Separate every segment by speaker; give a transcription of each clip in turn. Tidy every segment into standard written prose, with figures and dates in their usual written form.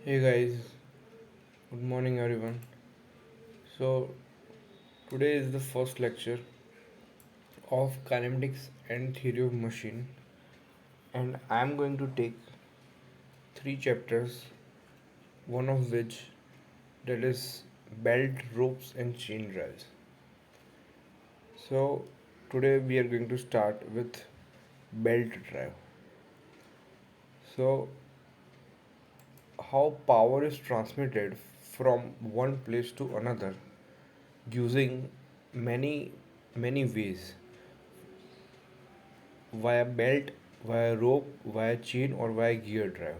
Speaker 1: Hey guys, good morning everyone. So, today is the first lecture of kinematics and theory of machine, and I am going to take three chapters, one of which that is belt, ropes, and chain drives. So, today we are going to start with belt drive. So, how power is transmitted from one place to another using many ways via belt, via rope, via chain, or via gear drive.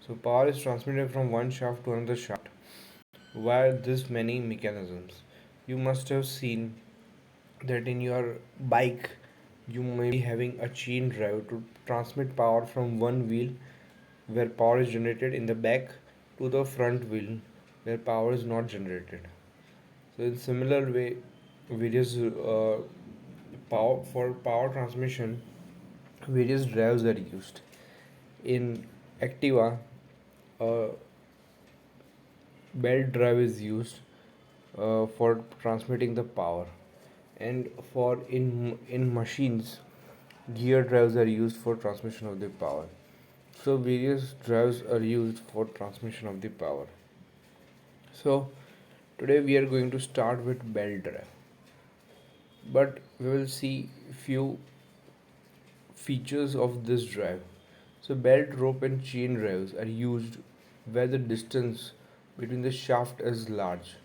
Speaker 1: So power is transmitted from one shaft to another shaft via this many mechanisms. You must have seen that in your bike you may be having a chain drive to transmit power from one wheel where power is generated in the back to the front wheel where power is not generated. So in similar way, various power for power transmission, various drives are used. In Activa, a belt drive is used for transmitting the power, and for in machines, gear drives are used for transmission of the power. So various drives are used for transmission of the power. So today we are going to start with belt drive, but we will see few features of this drive. So belt, rope and chain drives are used where the distance between the shaft is large.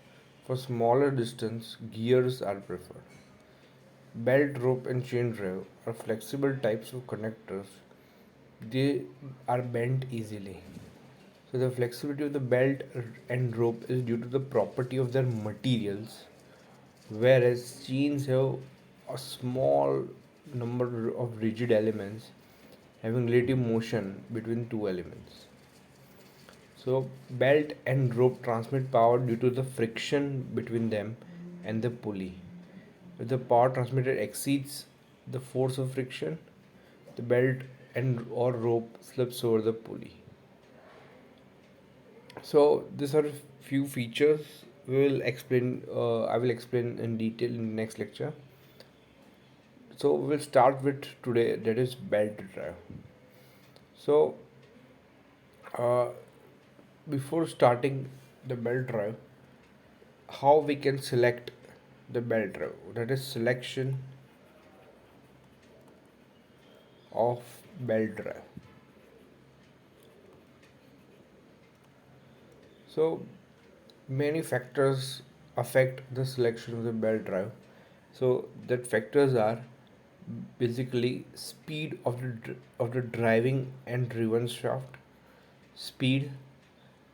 Speaker 1: For smaller distance, gears are preferred. Belt, rope and chain drive are flexible types of connectors. They are bent easily. So the flexibility of the belt and rope is due to the property of their materials, whereas chains have a small number of rigid elements having relative motion between two elements. So, belt and rope transmit power due to the friction between them and the pulley. If the power transmitted exceeds the force of friction, the belt and or rope slips over the pulley. So, these are few features we will explain. I will explain in detail in the next lecture. So, we will start with today, that is belt drive. So, uh, before starting the belt drive, how we can select the belt drive, that is selection of belt drive. So many factors affect the selection of the belt drive. So that factors are basically speed of the driving and driven shaft, speed,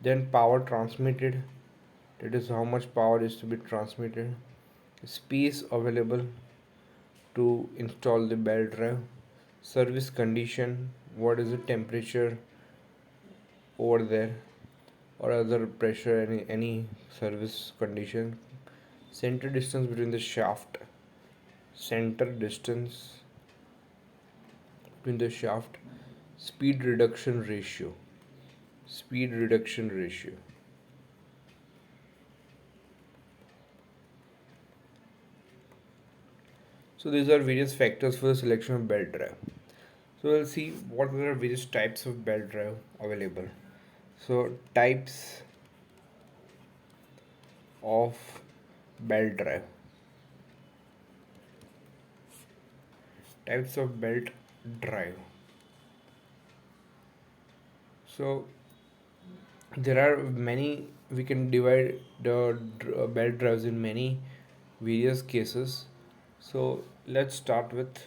Speaker 1: then power transmitted, that is how much power is to be transmitted, space available to install the belt drive, service condition, what is the temperature over there, or other pressure, any service condition, center distance between the shaft, center distance between the shaft, speed reduction ratio, speed reduction ratio. So these are various factors for the selection of belt drive. So we'll see what are various types of belt drive available. So of belt drive types of belt drive. So there are many, we can divide the belt drives in many various cases. So let's start with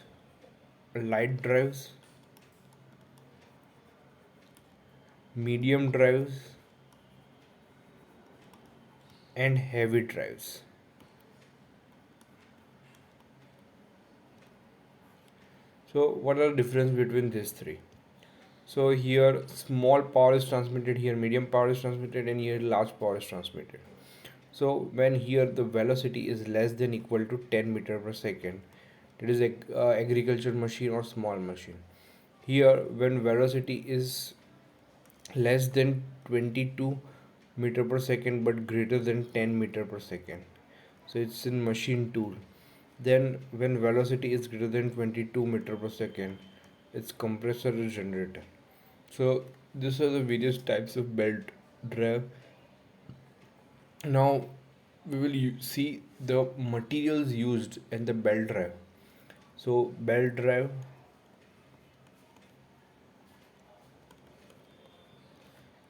Speaker 1: light drives, medium drives and heavy drives. So what are the difference between these three? So here small power is transmitted, here medium power is transmitted, and here large power is transmitted. So when here the velocity is less than equal to 10 meter per second, it is a agriculture machine or small machine. Here when velocity is less than 22 meter per second but greater than 10 meter per second. So it's in machine tool. Then when velocity is greater than 22 meter per second, it's compressor or generator. So these are the various types of belt drive. Now we will see the materials used in the belt drive. So belt drive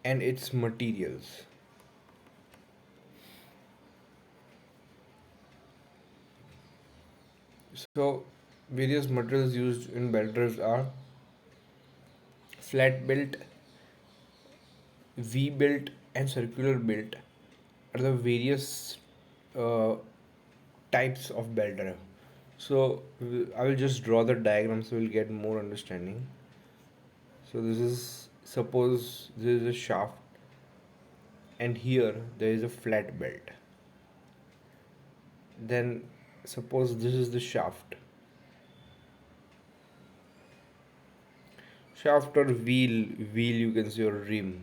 Speaker 1: and its materials. So various materials used in belt drives are flat belt, V belt, and circular belt are the various uh, types of belt drive. So I will just draw the diagram so we'll get more understanding. So this is, suppose this is a shaft and here there is a flat belt. Then suppose this is the shaft or wheel you can say, or rim,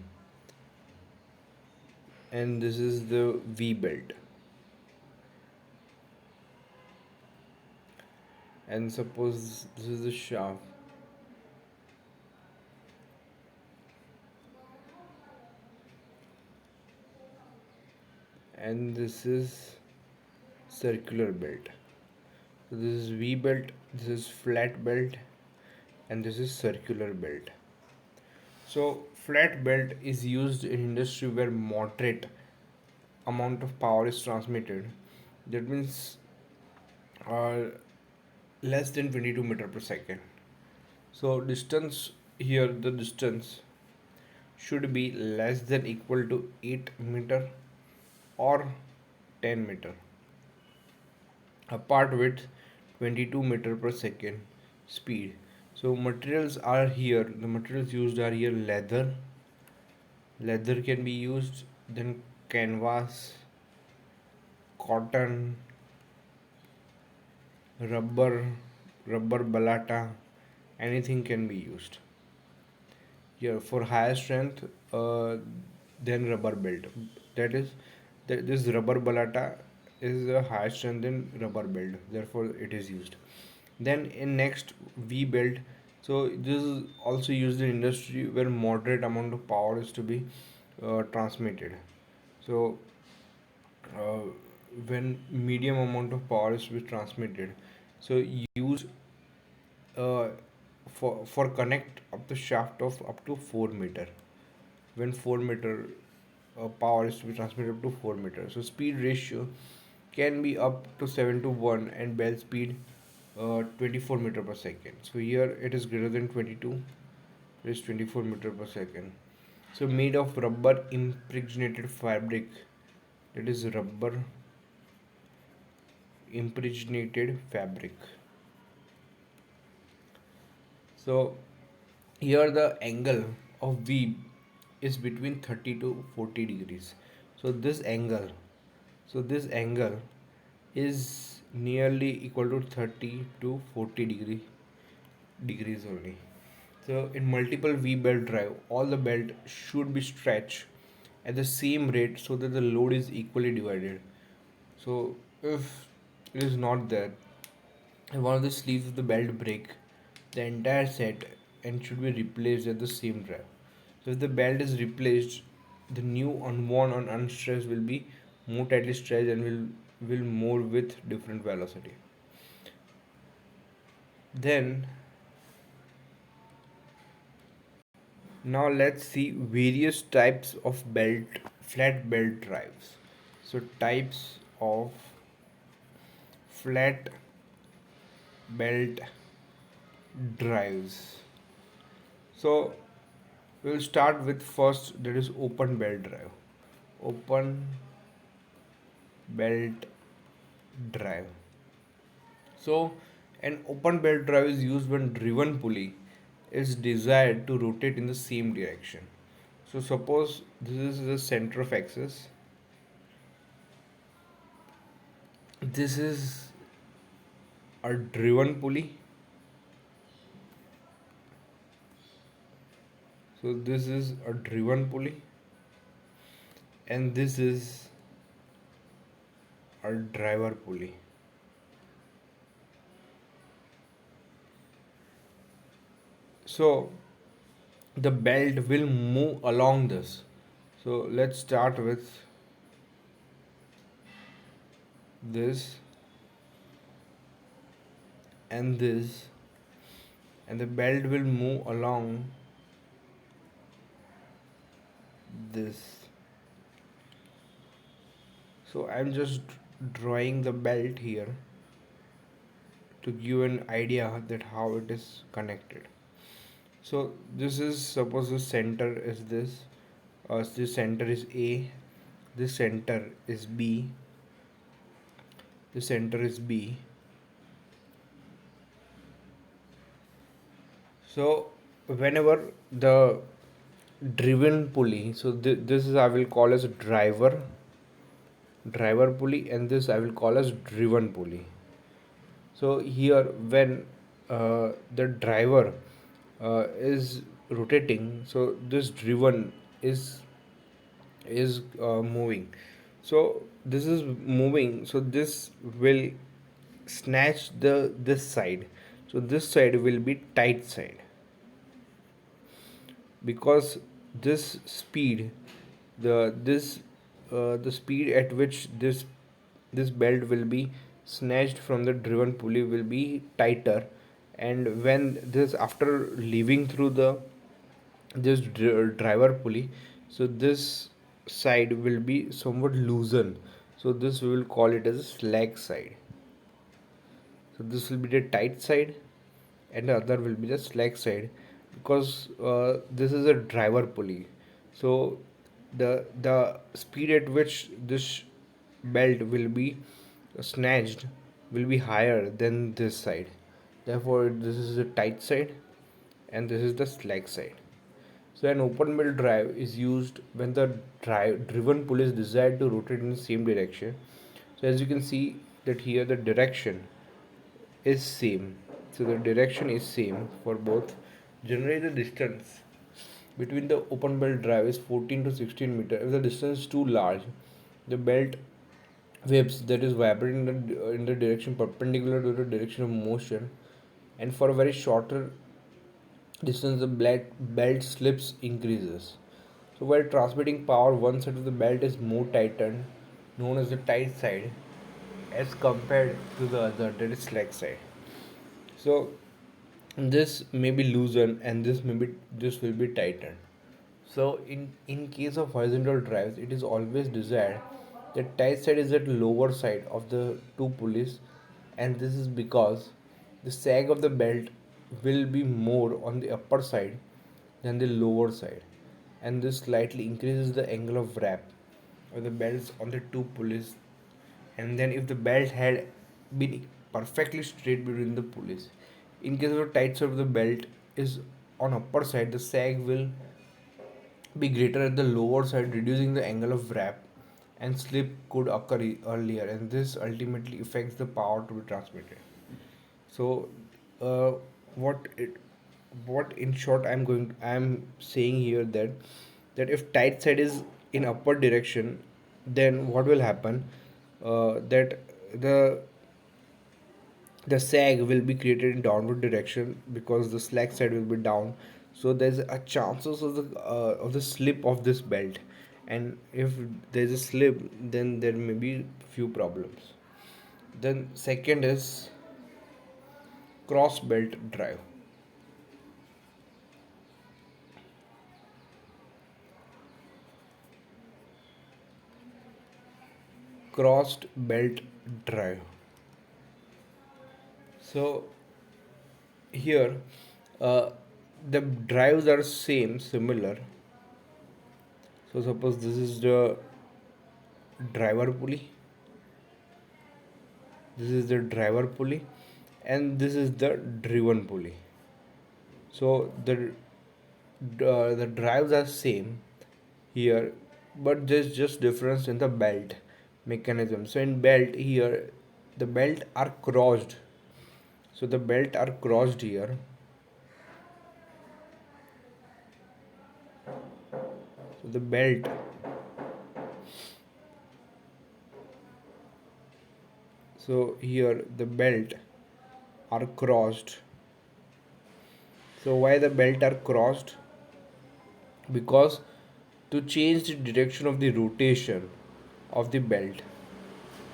Speaker 1: and this is the V belt. And suppose this is the shaft and this is circular belt. So this is V belt, this is flat belt, and this is circular belt. So flat belt is used in industry where moderate amount of power is transmitted. That means uh, less than 22 meter per second. So distance here, the distance should be less than equal to 8 meter or 10 meter apart with 22 meter per second speed. So materials are here, the materials used are here leather can be used, then canvas, cotton, rubber, rubber balata, anything can be used here for higher strength than rubber belt. That is, this rubber balata is a higher strength than rubber belt, therefore it is used. Then in next, V belt. So this is also used in industry where moderate amount of power is to be transmitted. So uh, when medium amount of power is to be transmitted, so use uh, for connect up the shaft of up to 4 meter. When 4 meter power is to be transmitted up to 4 meter, so speed ratio can be up to 7 to 1 and bell speed 24 meter per second. So here it is greater than 22, it is 24 meter per second. So made of rubber impregnated fabric, that is rubber impregnated fabric. So here the angle of V is between 30 to 40 degrees. So this angle is nearly equal to 30 to 40 degrees only. So in multiple V belt drive, all the belt should be stretched at the same rate so that the load is equally divided. So if it is not there, if one of the sleeves of the belt break, the entire set and should be replaced at the same drive. So if the belt is replaced, the new unworn and unstressed will be more tightly stretched and will move with different velocity. Then now let's see various types of flat belt drives. So types of flat belt drives. So we'll start with first, that is open belt drive. Open belt drive. So an open belt drive is used when driven pulley is desired to rotate in the same direction. So suppose this is the center of axis. This is a driven pulley. So this is a driven pulley, and this is a driver pulley. So the belt will move along this. So let's start with this and this, and the belt will move along this. So I'm just drawing the belt here to give an idea that how it is connected. So this is, suppose the center is this center is A, this center is B, this center is B. So whenever the driven pulley, so this is I will call as driver pulley, and this I will call as driven pulley. So here when the driver is rotating, so this driven is moving. So this is moving, so this will snatch this side. So this side will be tight side, because this speed the this the speed at which this belt will be snatched from the driven pulley will be tighter, and when this after leaving through the driver pulley, so this side will be somewhat loosen, so this we will call it as a slack side. So this will be the tight side, and the other will be the slack side, because this is a driver pulley. So the speed at which this belt will be snatched will be higher than this side. Therefore, this is the tight side, and this is the slack side. So an open mill drive is used when the driven pulley is desired to rotate in the same direction. So as you can see that here the direction is same. So the direction is same for both. Generally the distance between the open belt drive is 14 to 16 meter. If the distance is too large, the belt whips, that is vibrating in the direction perpendicular to the direction of motion, and for a very shorter distance the belt slips increases. So while transmitting power, one side of the belt is more tightened, known as the tight side, as compared to the other, that is slack side. So this may be loosened, and this will be tightened. So in case of horizontal drives, it is always desired that tight side is at lower side of the two pulleys, and this is because the sag of the belt will be more on the upper side than the lower side, and this slightly increases the angle of wrap of the belts on the two pulleys. And then if the belt had been perfectly straight between the pulleys, in case of the tight side of the belt is on upper side, the sag will be greater at the lower side, reducing the angle of wrap, and slip could occur earlier, and this ultimately affects the power to be transmitted. So uh, what it what in short I'm saying here that if tight side is in upward direction, then what will happen, that the the sag will be created in downward direction because the slack side will be down. So there's a chances of the slip of this belt, and if there's a slip, then there may be few problems. Then second is cross belt drive. Crossed belt drive. So here uh, the drives are similar. So suppose this is the driver pulley, this is the driver pulley, and this is the driven pulley. So the drives are same here, but there's just difference in the belt mechanism. So in belt here, the belt are crossed. So the belt are crossed here, the belt. So here the belt are crossed. So why the belt are crossed? Because to change the direction of the rotation of the belt.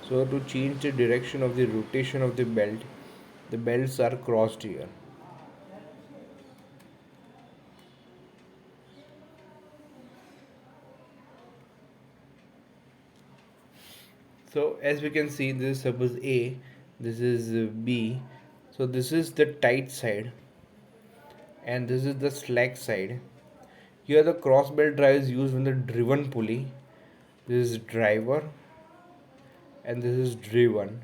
Speaker 1: So to change the direction of the rotation of the belts are crossed here. So as we can see, this is suppose A, this is B. So this is the tight side and this is the slack side. Here the cross belt drive is used when the driven pulley. This is driver and this is driven.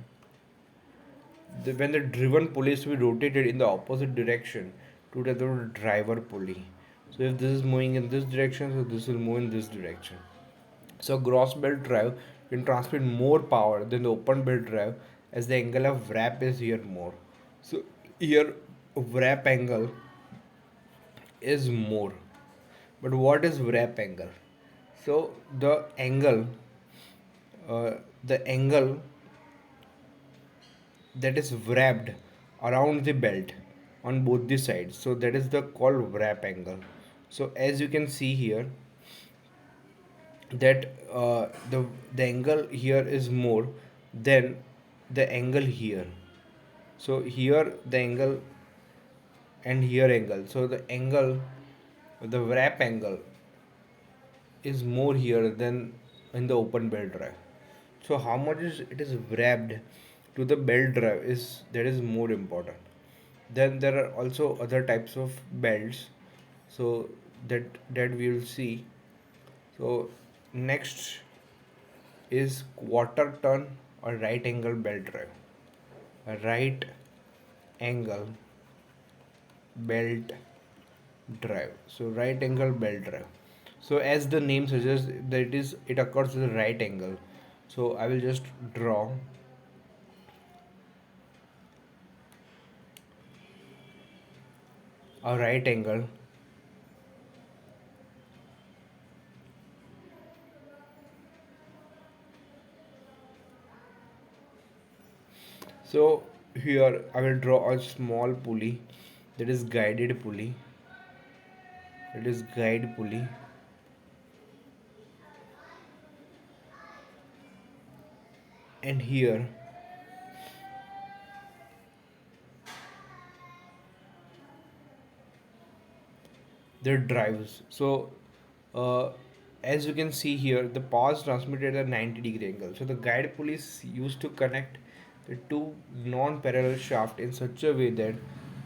Speaker 1: When the driven pulley is to be rotated in the opposite direction to the driver pulley. So if this is moving in this direction, so this will move in this direction. So cross belt drive can transmit more power than the open belt drive as the angle of wrap is here more. So here wrap angle is more. But what is wrap angle? So uh, the angle that is wrapped around the belt on both the sides. So that is the called wrap angle. So as you can see here, that the angle here is more than the angle here. So here the angle and here angle. So the angle, the wrap angle is more here than in the open belt drive. So how much is it is wrapped to the belt drive is that is more important. Then there are also other types of belts. So that we will see. So next is quarter turn or right angle belt drive. A right angle belt drive. So right angle belt drive. So as the name suggests that it occurs with a right angle. So I will just draw a right angle. So here I will draw a small pulley, that is guided pulley. It is guide pulley. And here the drives. So uh, as you can see here, the power is transmitted at a 90-degree angle. So the guide pulley is used to connect the two non-parallel shafts in such a way that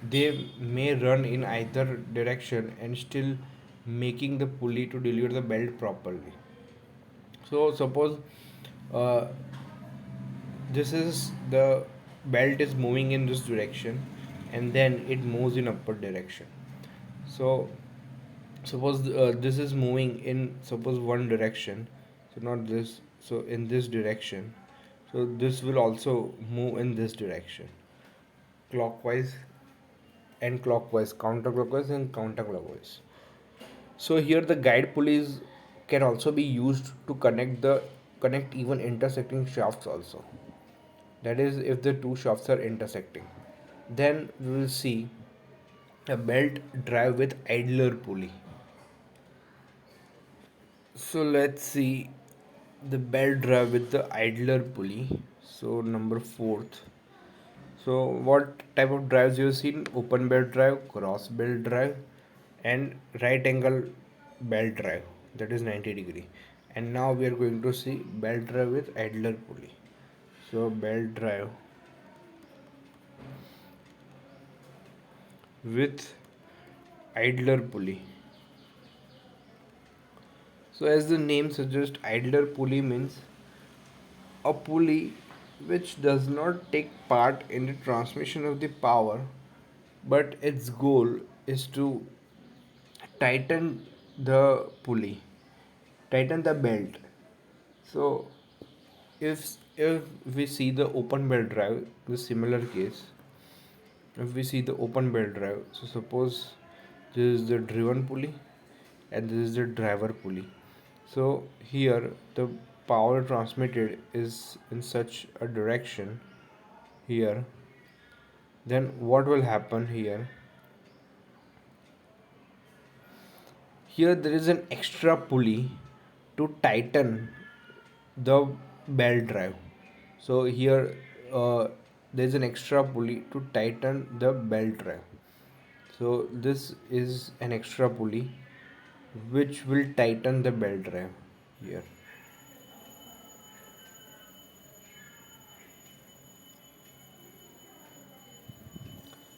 Speaker 1: they may run in either direction and still making the pulley to deliver the belt properly. So suppose uh, this is the belt is moving in this direction and then it moves in upward direction. So suppose this is moving in suppose one direction, so not this, so in this direction. So this will also move in this direction, clockwise and clockwise, counterclockwise and counterclockwise. So here the guide pulleys can also be used to connect even intersecting shafts also. That is if the two shafts are intersecting. Then we will see a belt drive with idler pulley. So let's see the belt drive with the idler pulley. So number fourth. So what type of drives you have seen? Open belt drive, cross belt drive, and right angle belt drive. That is 90-degree. And now we are going to see belt drive with idler pulley. So belt drive with idler pulley. So as the name suggests, idler pulley means a pulley which does not take part in the transmission of the power, but its goal is to tighten the pulley, tighten the belt. So if we see the open belt drive, the similar case, if we see the open belt drive, so suppose this is the driven pulley and this is the driver pulley. So here the power transmitted is in such a direction here. Then what will happen here? Here there is an extra pulley to tighten the belt drive. So here there is an extra pulley to tighten the belt drive. So this is an extra pulley which will tighten the belt drive here.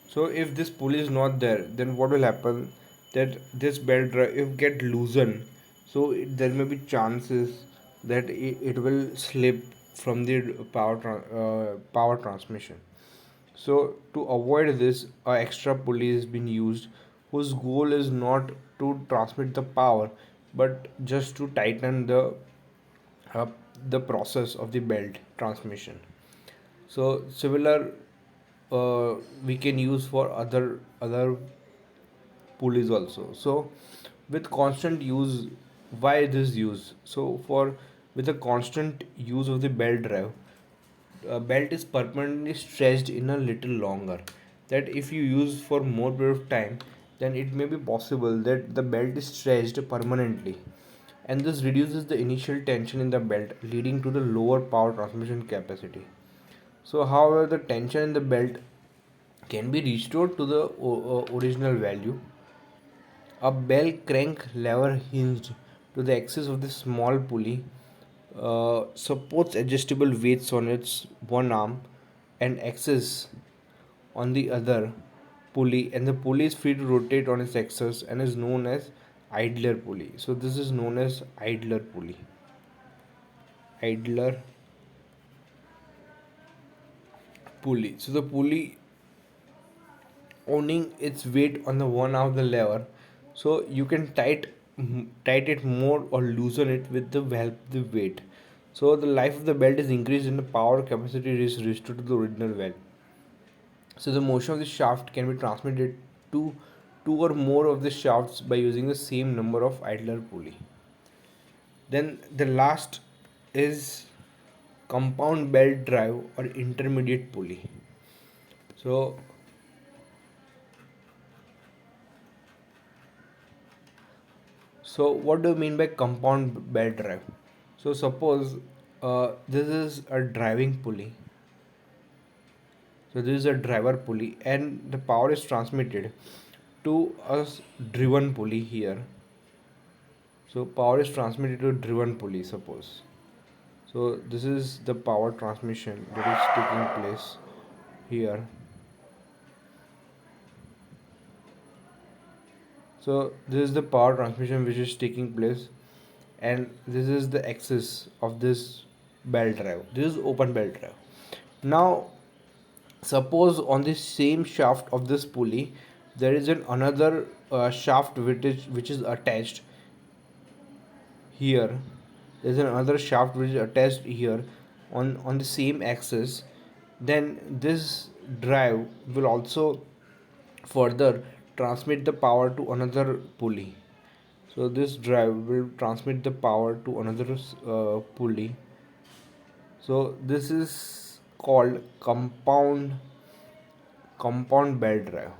Speaker 1: So if this pulley is not there, then what will happen? That this belt drive if get loosened, so there may be chances that it will slip from the power transmission. So to avoid this, a extra pulley has been used, whose goal is not to transmit the power, but just to tighten uh, the process of the belt transmission. So similar we can use for other pulleys also. So with constant use, why this use? So for with a constant use of the belt drive, belt is permanently stretched in a little longer. That if you use for more period of time, then it may be possible that the belt is stretched permanently, and this reduces the initial tension in the belt, leading to the lower power transmission capacity. So, however, the tension in the belt can be restored to the original value. A bell crank lever hinged to the axis of the small pulley supports adjustable weights on its one arm and axis on the other pulley, and the pulley is free to rotate on its axis and is known as idler pulley. So this is known as idler pulley. Idler pulley. So the pulley owning its weight on the one arm of the lever, so you can tight it more or loosen it with the help of the weight. So the life of the belt is increased and the power capacity is restored to the original value. So the motion of the shaft can be transmitted to two or more of the shafts by using the same number of idler pulley. Then the last is compound belt drive or intermediate pulley. So what do you mean by compound belt drive? So suppose this is a driving pulley. So this is a driver pulley, and the power is transmitted to a driven pulley here. So power is transmitted to a driven pulley. Suppose. So this is the power transmission that is taking place here. So this is the power transmission which is taking place, and this is the axis of this belt drive. This is open belt drive. Now suppose on the same shaft of this pulley there is another shaft which is attached here. There's another shaft which is attached here on the same axis. Then this drive will also further transmit the power to another pulley. So this drive will transmit the power to another pulley. So this is called compound belt drive.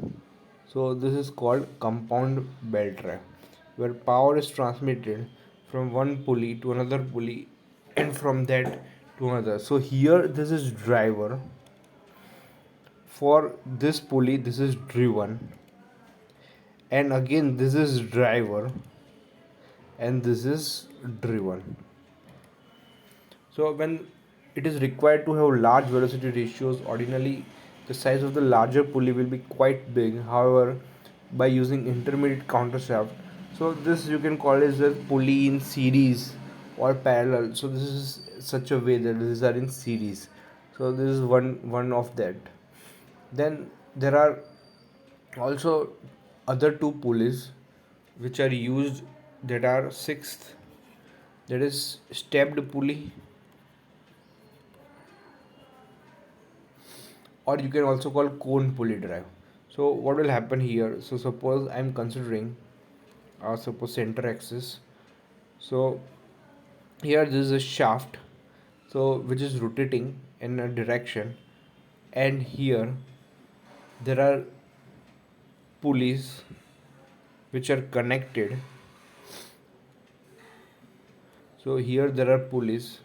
Speaker 1: So this is called compound belt drive, where power is transmitted from one pulley to another pulley and from that to another. So here this is driver. For this pulley this is driven, and again this is driver, and this is driven. So when it is required to have large velocity ratios, ordinarily the size of the larger pulley will be quite big. However, by using intermediate countershaft, so this you can call it as a pulley in series or parallel. So this is such a way that these are in series. So this is one of that. Then there are also other two pulleys which are used, that are sixth, that is stepped pulley, or you can also call cone pulley drive. So what will happen here? So suppose I'm considering suppose center axis. So here this is a shaft, so which is rotating in a direction, and here there are pulleys which are connected. So here there are pulleys.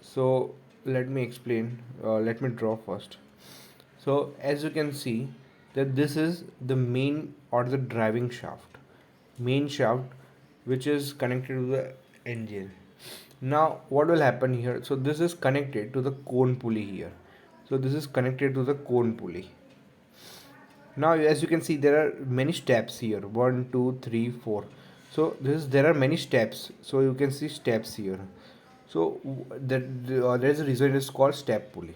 Speaker 1: So let me explain. Let me draw first. So as you can see that this is the main or the driving shaft, main shaft, which is connected to the engine. Now what will happen here? So this is connected to the cone pulley here. So this is connected to the cone pulley. Now as you can see there are many steps here, one, two, three, four. So there are many steps, so you can see steps here. So there is a reason it is called step pulley.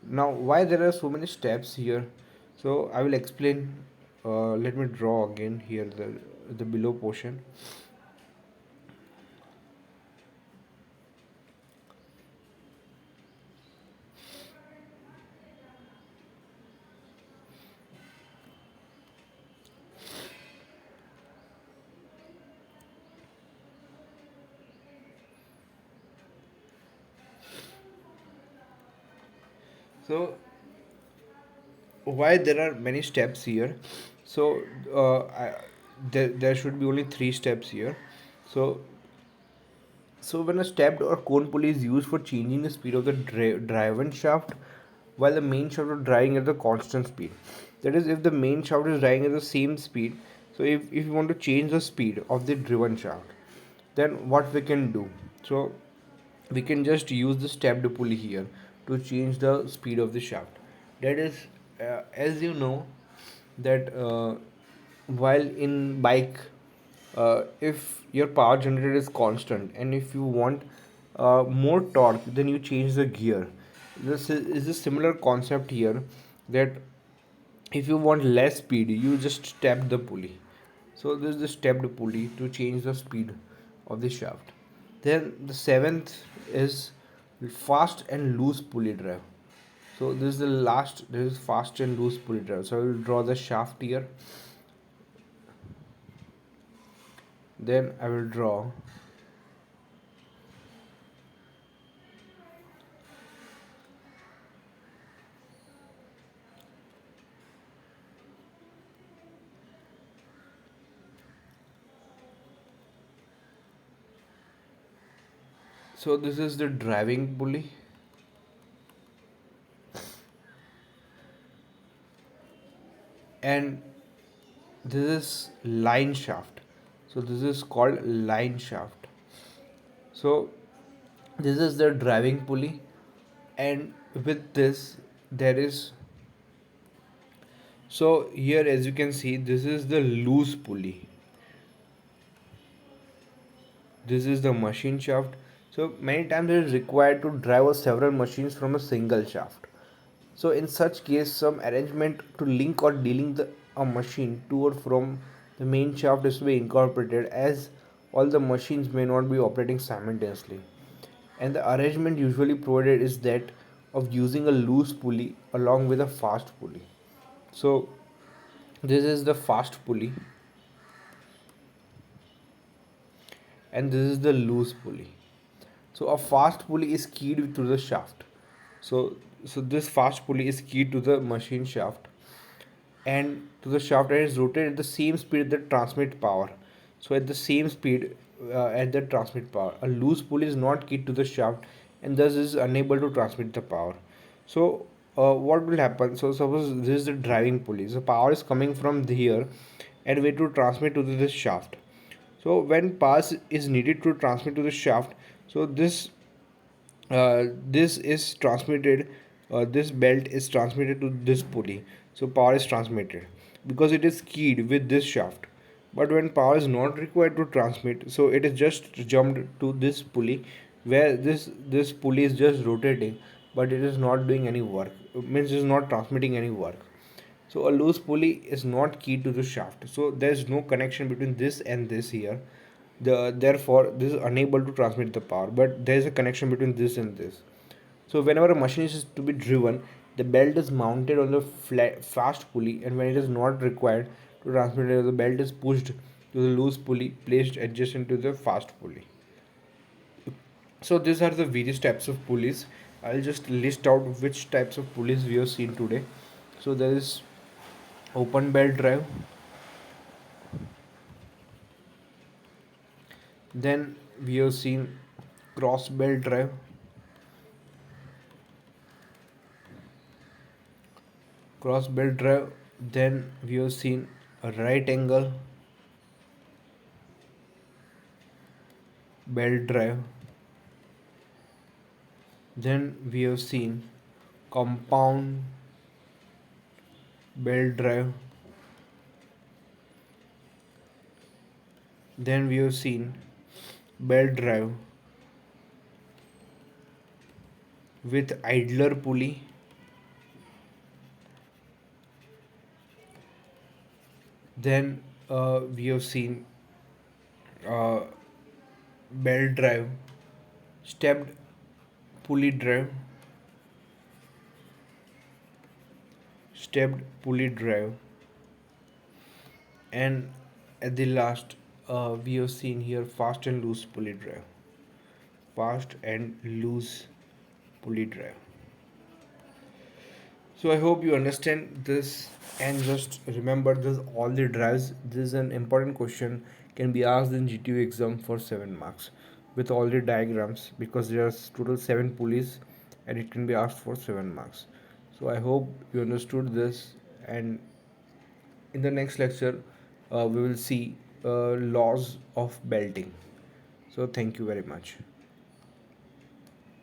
Speaker 1: Now why there are so many steps here? So I will explain. Let me draw again here the below portion. So why there are many steps here? So there should be only three steps here. So when a stepped or cone pulley is used for changing the speed of the driven shaft, while the main shaft is driving at the constant speed. That is, if the main shaft is driving at the same speed, so if you want to change the speed of the driven shaft, then what we can do? So we can just use the stepped pulley here to change the speed of the shaft. That is, as you know, that while in bike, if your power generator is constant and if you want more torque, then you change the gear. This is a similar concept here, that if you want less speed you just step the pulley. So this is the stepped pulley to change the speed of the shaft. Then the seventh is fast and loose pulley drive. So this is the last. This is fast and loose pulley drive. So I will draw the shaft here. Then I will draw. So this is the driving pulley, and this is line shaft. So this is called line shaft. So this is the driving pulley, and with this there is, so here as you can see this is the loose pulley. This is the machine shaft. So many times it is required to drive several machines from a single shaft. So in such case, some arrangement to link or dealing a machine to or from the main shaft is to be incorporated, as all the machines may not be operating simultaneously. And the arrangement usually provided is that of using a loose pulley along with a fast pulley. So this is the fast pulley, and this is the loose pulley. So a fast pulley is keyed to the shaft. So this fast pulley is keyed to the machine shaft and to the shaft, and is rotated at the same speed that transmit power. So at the same speed at the transmit power. A loose pulley is not keyed to the shaft and thus is unable to transmit the power. So what will happen? So suppose this is the driving pulley. So power is coming from here and way to transmit to this shaft. So when power is needed to transmit to the shaft, so this is transmitted, this belt is transmitted to this pulley. So power is transmitted because it is keyed with this shaft. But when power is not required to transmit, so it is just jumped to this pulley, where this pulley is just rotating, but it is not doing any work. It means it is not transmitting any work. So a loose pulley is not keyed to the shaft. So there is no connection between this and this here. Therefore this is unable to transmit the power. But there is a connection between this and this. So whenever a machine is to be driven, the belt is mounted on the fast pulley, and when it is not required, to transmit. The belt is pushed to the loose pulley placed adjacent to the fast pulley. So these are the various types of pulleys. I'll just list out which types of pulleys we have seen today. So there is open belt drive, then we have seen cross belt drive, then we have seen a right angle belt drive, then we have seen compound belt drive, then we have seen belt drive with idler pulley, then we have seen uh, belt drive, stepped pulley drive, stepped pulley drive, and at the last we have seen here fast and loose pulley drive, fast and loose pulley drive. So I hope you understand this, and just remember this all the drives. This is an important question, can be asked in GTU exam for 7 marks with all the diagrams, because there are total 7 pulleys and it can be asked for 7 marks. So I hope you understood this, and in the next lecture we will see laws of belting. So thank you very much.